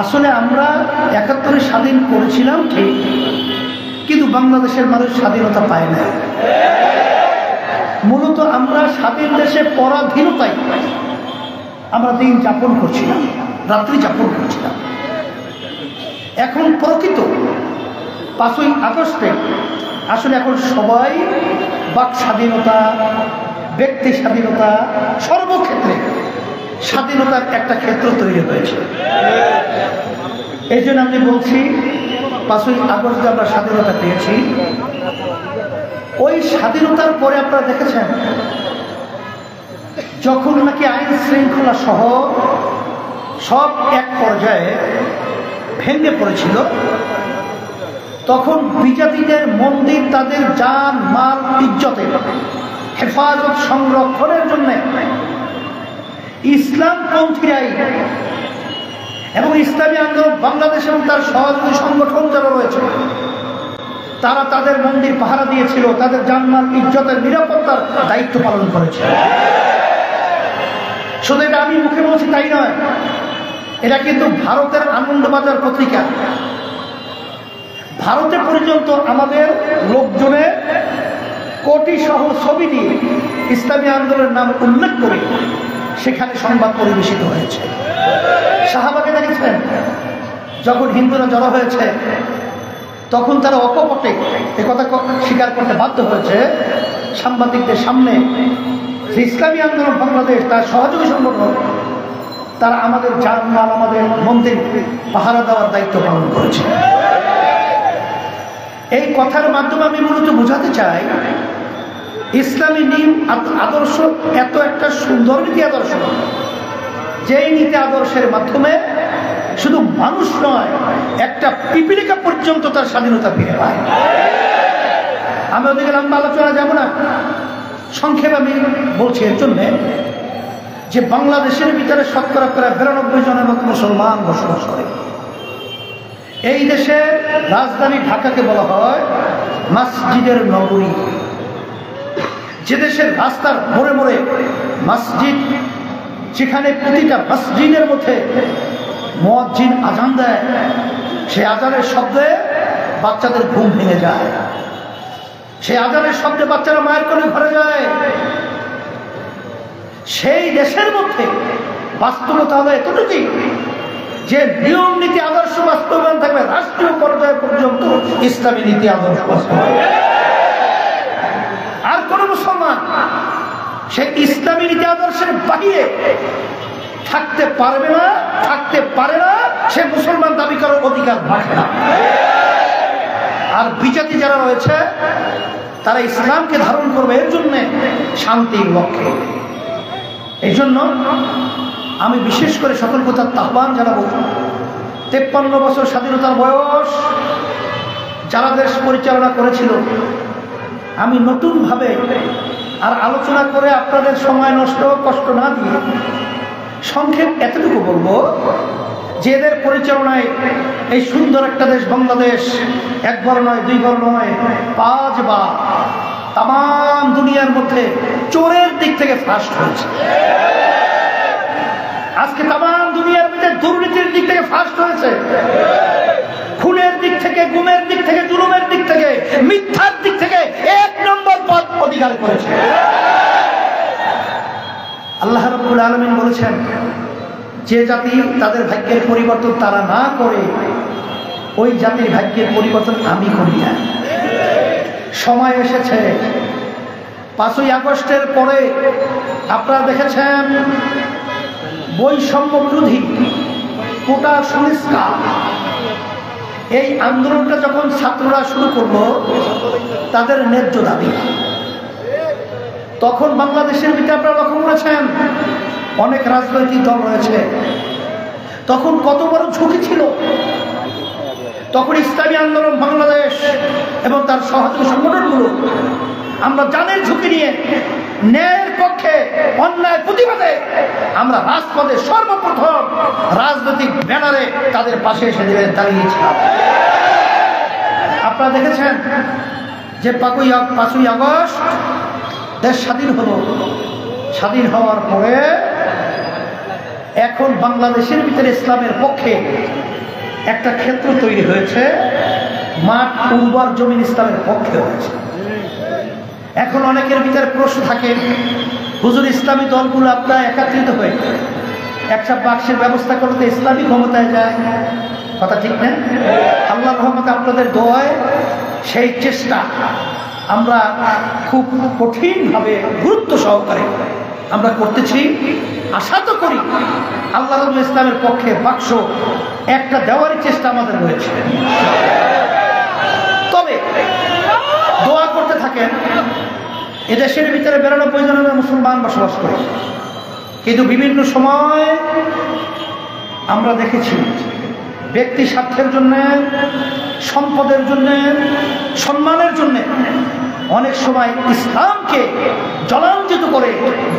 আসলে আমরা ৭১ স্বাধীন করেছিলাম ঠিক, কিন্তু বাংলাদেশের মানুষ স্বাধীনতা পায় না। মূলত আমরা স্বাধীন দেশে পরাধীনতায় আমরা দিন যাপন করছিলাম, রাত্রি যাপন করছিলাম। এখন প্রকৃত ৫ই আগস্টে আসলে এখন সবাই বাক স্বাধীনতা, ব্যক্তি স্বাধীনতা, সর্বক্ষেত্রে স্বাধীনতার একটা ক্ষেত্র তৈরি হয়েছে। এই জন্য আমি বলছি ৫ই আগস্টে আমরা স্বাধীনতা পেয়েছি। ওই স্বাধীনতার পরে আপনারা দেখেছেন যখন নাকি আইন শৃঙ্খলা সহ সব এক পর্যায়ে ভেঙে পড়েছিল, তখন বিজাতিদের মন্দির তাদের জান মাল ইজ্জতের হেফাজত সংরক্ষণের জন্য ইসলামপন্থীরাই এবং ইসলামী আন্দোলন বাংলাদেশ এবং তার সহযোগী সংগঠন যারা রয়েছে তারা তাদের মন্দির পাহারা দিয়েছিল, তাদের জানমাল ইজ্জতের নিরাপত্তার দায়িত্ব পালন করেছে। শুধু এটা আমি মুখে বলছি তাই নয়, এটা কিন্তু ভারতের আনন্দবাজার পত্রিকা, ভারতে পর্যন্ত আমাদের লোকজনের কোটি সহ ছবি দিয়ে ইসলামী আন্দোলনের নাম উল্লেখ করে সেখানে সংবাদ পরিবেশিত হয়েছে। শাহবাগে দেখেছেন যখন হিন্দুরা জড়ো হয়েছে তখন তারা অকপটে একথা স্বীকার করতে বাধ্য হয়েছে সাংবাদিকদের সামনে যে ইসলামী আন্দোলন বাংলাদেশ তার সহযোগী সংগঠন তারা আমাদের জানমাল, আমাদের মন্দির পাহারা দেওয়ার দায়িত্ব পালন করেছে। এই কথার মাধ্যমে আমি মূলত বোঝাতে চাই ইসলামী আদর্শ এত একটা সুন্দর নীতি আদর্শ, যেই নীতি আদর্শের মাধ্যমে শুধু মানুষ নয়, একটা পিপিলিকা পর্যন্ত তার স্বাধীনতা ফিরে পায়। আমি ওদিকে লম্বা আলোচনা যাব না, সংক্ষেপে আমি বলছি এর জন্যে যে বাংলাদেশের ভিতরে শতকরা প্রায় ৯২ জনের মতো মুসলমান বসবাস করে। এই দেশের রাজধানী ঢাকাকে বলা হয় মসজিদের নগরী। যে দেশের রাস্তার মোড়ে মোড়ে মসজিদ, যেখানে প্রতিটা মসজিদের মধ্যে মুয়াজ্জিন আজান দেয়, সেই আজানের শব্দে বাচ্চাদের ঘুম ভেঙে যায়, সেই আজানের শব্দে বাচ্চারা মায়ের কোলে ঘরে যায়। সেই দেশের মধ্যে বাস্তবতা হলো এতটুকুই যে নিয়ম নীতি আদর্শ বাস্তবায়ন থাকবে রাষ্ট্রীয় পর্যায়ে পর্যন্ত ইসলামী নীতি আদর্শ বাস্তবায়ন। আর কোন মুসলমান সে ইসলামী নীতি আদর্শের বাহিরে থাকতে পারবে না, থাকতে পারে না, সে মুসলমান দাবি করার অধিকার রাখে না। আর বিজাতি যারা রয়েছে তারা ইসলামকে ধারণ করবে এর জন্য শান্তির লক্ষ্যে। এই জন্য আমি বিশেষ করে সকল কথার আহ্বান জানাবো, ৫৩ বছর স্বাধীনতার বয়স যারা দেশ পরিচালনা করেছিল, আমি নতুনভাবে আর আলোচনা করে আপনাদের সময় নষ্ট কষ্ট না দিয়ে সংক্ষেপ এতটুকু বলবো যে এদের পরিচালনায় এই সুন্দর একটা দেশ বাংলাদেশ একবার নয়, দুইবার নয়, ৫ বার তাম দুনিয়ার মধ্যে চোরের দিক থেকে ফার্স্ট হয়েছে। আজকে তাম দুনিয়ার মধ্যে দুর্নীতির দিক থেকে ফার্স্ট হয়েছে, খুনের দিক থেকে, গুমের দিক থেকে, জুলুমের দিক থেকে, মিথ্যার দিক থেকে ১ নম্বর পদ অধিকার করেছে। আল্লাহ রাব্বুল আলামিন বলেছেন যে জাতি তাদের ভাগ্যের পরিবর্তন তারা না করে ওই জাতির ভাগ্যের পরিবর্তন আমি করি না। সময় এসেছে। ৫ই আগস্টের পরে আপনারা দেখেছেন বৈষম্য বিরোধী কোটা সংস্কার, এই আন্দোলনটা যখন ছাত্ররা শুরু করলো তাদের ন্যায্য দাবি, তখন বাংলাদেশের ভিতরে আপনারা লক্ষ্য করেছেন অনেক রাজনৈতিক দল রয়েছে, তখন কত বড় ঝুঁকি ছিল। তখন ইসলামী আন্দোলন বাংলাদেশ এবং তার সহযোগী সংগঠনগুলো আমরা জানের ঝুঁকি নিয়ে ন্যায়ের পক্ষে, অন্যায় প্রতিবাদে আমরা রাজপথে সর্বপ্রথম রাজনৈতিক ব্যানারে তাদের পাশে এসে দাঁড়িয়েছিলাম। আপনারা দেখেছেন যে ৫ই আগস্ট দেশ স্বাধীন হলো। স্বাধীন হওয়ার পরে এখন বাংলাদেশের ভিতরে ইসলামের পক্ষে একটা ক্ষেত্র তৈরি হয়েছে, মাঠ উর্বর জমিন ইসলামের পক্ষে হয়েছে। এখন অনেকের ভিতরে প্রশ্ন থাকে, হুজুর ইসলামী দলগুলো আপনারা একত্রিত হয়ে একটা বাক্সের ব্যবস্থা করতে ইসলামী ক্ষমতায় যায়, কথা ঠিক না? আল্লাহর রহমতে আপনাদের দোয়ায় সেই চেষ্টা আমরা খুব কঠিনভাবে গুরুত্ব সহকারে আমরা করতেছি। আশা তো করি আল্লাহ ইসলামের পক্ষে বাক্স একটা দেওয়ারই চেষ্টা আমাদের রয়েছে। তবে দোয়া করতে থাকেন। এদেশের ভিতরে 92 মুসলমান বসবাস করে, কিন্তু বিভিন্ন সময় আমরা দেখেছি ব্যক্তি স্বার্থের জন্য, সম্পদের জন্য, সম্মানের জন্য অনেক সময় ইসলামকে জলাঞ্জিত করে,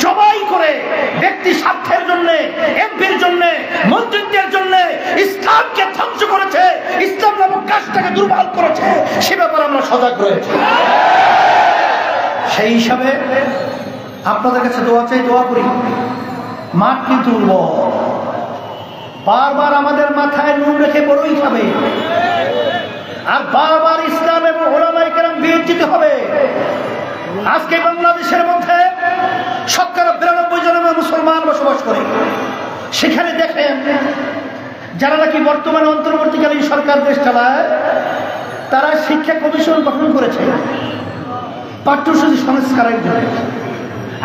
জবাই করে, ব্যক্তি স্বার্থের জন্য, এমপির জন্য, মন্ত্রীদের জন্য ইসলামকে ধ্বংস করেছে, ইসলাম নামক কাজটাকে দুর্বল করেছে। সে ব্যাপারে আমরা সজাগ রয়েছি। সেই হিসাবে আপনাদের কাছে দোয়া চাই, দোয়া করি। মাঠ কিন্তু উর্বর, বারবার আমাদের মাথায় নুন রেখে বড়ই খাবে, আর বারবার ইসলাম এবং ওলামায়ে কেরাম বিরোধিত হবে। আজকে বাংলাদেশের মধ্যে 92% মুসলমান বসবাস করে। সেখানে দেখেন যারা নাকি বর্তমানে অন্তর্বর্তীকালীন সরকার দেশ চালায়, তারা শিক্ষা কমিশন গঠন করেছে পাঠ্যসূচি সংস্কারের জন্য,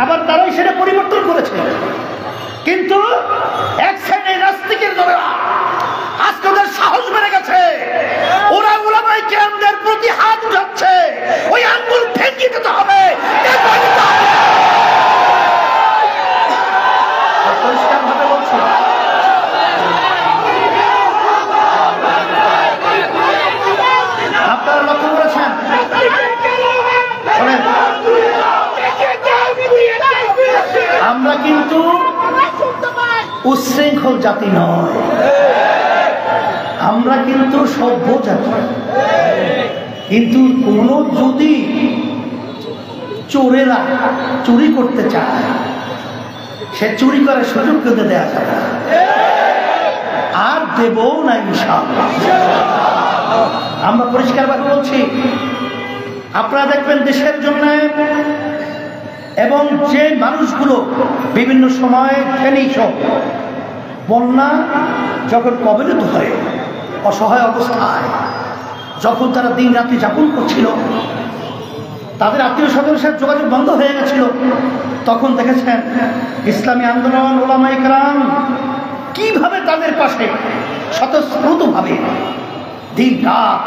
আবার তারাই সেটা পরিবর্তন করেছে। কিন্তু এক শ্রেণীর নাস্তিকের দলেরা আজকে ওদের সাহস বেড়ে গেছে, ওরা উলামায়ে কেরামদের প্রতি হাত উঠাচ্ছে, ওই আঙ্গুল ভেঙে দিতে হবে। পরিষ্কার ভাবে বলছি, আপনারা লক্ষ্য করেছেন, আমরা কিন্তু উচ্ছৃঙ্খল জাতি নয়, আমরা কিন্তু সভ্য জাতি। কিন্তু কোন যদি চোরেরা চুরি করতে চায়, সে চুরি করার সুযোগ কিন্তু দেওয়া যাবে না, আর দেবও না ইনশাআল্লাহ। আমরা পরিষ্কারভাবে বলছি, আপনারা দেখবেন দেশের জন্য এবং যে মানুষগুলো বিভিন্ন সময় ফেনী সহ বন্যা যখন কবলিত হয়, অসহায় অবস্থায় যখন তারা দিন রাত্রি যাপন করছিল, তাদের আত্মীয় স্বজনের সাথে যোগাযোগ বন্ধ হয়ে গেছিল, তখন দেখেছেন ইসলামী আন্দোলন, ওলামায়ে কেরাম কিভাবে তাদের পাশে স্বতঃস্ফূর্তভাবে দিন রাত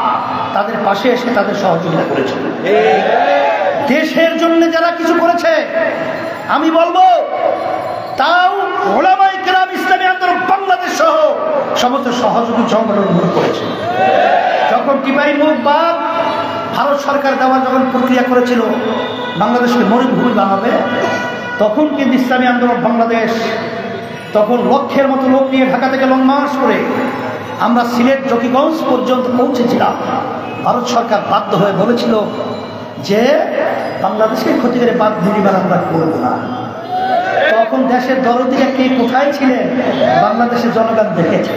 তাদের পাশে এসে তাদের সহযোগিতা করেছে। দেশের জন্য যারা কিছু করেছে, আমি বলবো তাও ওলামায়ে কেরাম ইসলামী আন্দোলন বাংলাদেশ সহ সমস্ত সহযোগী সংগঠনগুলো করেছে। যখন টিপাই মুখ বাদ ভারত সরকার দেওয়ার যখন প্রক্রিয়া করেছিল বাংলাদেশকে মরুভূমি বানাবে, তখন কিন্তু ইসলামী আন্দোলন বাংলাদেশ তখন লক্ষের মতো লোক নিয়ে ঢাকা থেকে লং মার্চ করে আমরা সিলেট জকিগঞ্জ পর্যন্ত পৌঁছেছিলাম। ভারত সরকার বাধ্য হয়ে বলেছিল যে বাংলাদেশকে ক্ষতি করে বাদ নির্মাণ আমরা করব না। তখন দেশের দরদিরা কে কোথায় ছিলেন, বাংলাদেশের জনগণ দেখেছে।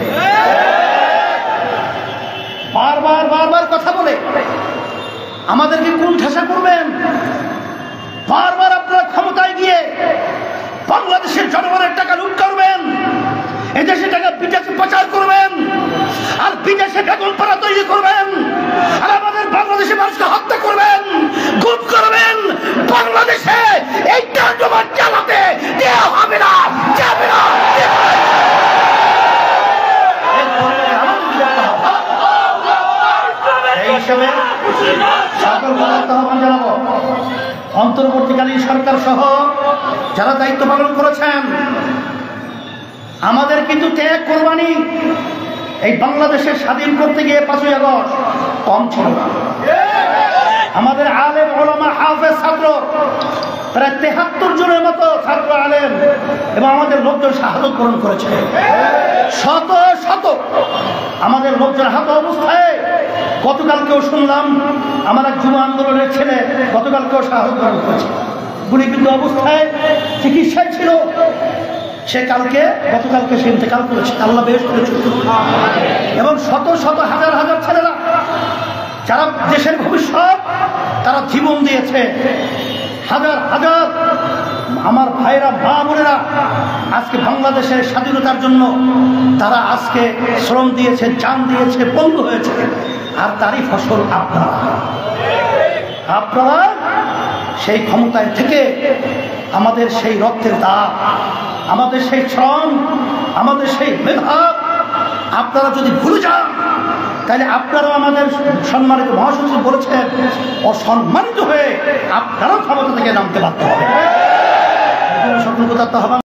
বারবার বারবার কথা বলে আমাদেরকে কোন ঠাসা করবেন, বারবার আপনারা ক্ষমতায় গিয়ে বাংলাদেশের জনগণের টাকা লুট করবেন, এদেশে টাকা বিদেশে পাচার করবেন, আর বিদেশে বেতন পাড়া তৈরি করবেন, আর আমাদের বাংলাদেশে মানুষকে হত্যা করবেন, গুম করবেন। বাংলাদেশে এই কার্যক্রম চালাতে দেওয়া হবে না, যাবে না। এই হিসাবে সকল আহ্বান জানাবো, অন্তর্বর্তীকালীন সরকার সহ যারা দায়িত্ব পালন করেছেন, আমাদের কিন্তু ত্যাগ কোরবানি এই বাংলাদেশের স্বাধীন করতে গিয়ে 5ই আগস্ট কম ছিল না। আমাদের আলেম ওলামা হাফেজ ছাত্র প্রায় 73 জনের মতো ছাত্র আলেম এবং আমাদের লোকজন শাহাদত বরণ করেছে। শত শত আমাদের লোকজন হাত অবস্থায়, গতকালকেও শুনলাম আমার এক যুব আন্দোলনের ছেলে গতকালকেও শাহাদত বরণ করেছে, গুলিবিদ্ধ অবস্থায় চিকিৎসায় ছিল। সে গতকালকে সে ইন্তেকাল করেছে, আল্লাহ বেহেশত করেছে। এবং শত শত হাজার হাজার ছেলেরা যারা দেশের ভবিষ্যৎ, তারা জীবন দিয়েছে। হাজার হাজার আমার ভাইরা, মা বোনেরা আজকে বাংলাদেশের স্বাধীনতার জন্য তারা আজকে শ্রম দিয়েছে, জান দিয়েছে, বন্ধ হয়েছে। আর তারই ফসল আপনারা সেই ক্ষমতায় থেকে আমাদের সেই রক্তের দাগ, আমাদের সেই শ্রম, আমাদের সেই মেধা আপনারা যদি ভুলে যান, তাহলে আপনারাও আমাদের সম্মানিত মহাসচিব বলেছেন, অসম্মানিত হয়ে আপনারাও ক্ষমতা থেকে নামতে বাধ্য হবে। সতর্কতা তো হবে।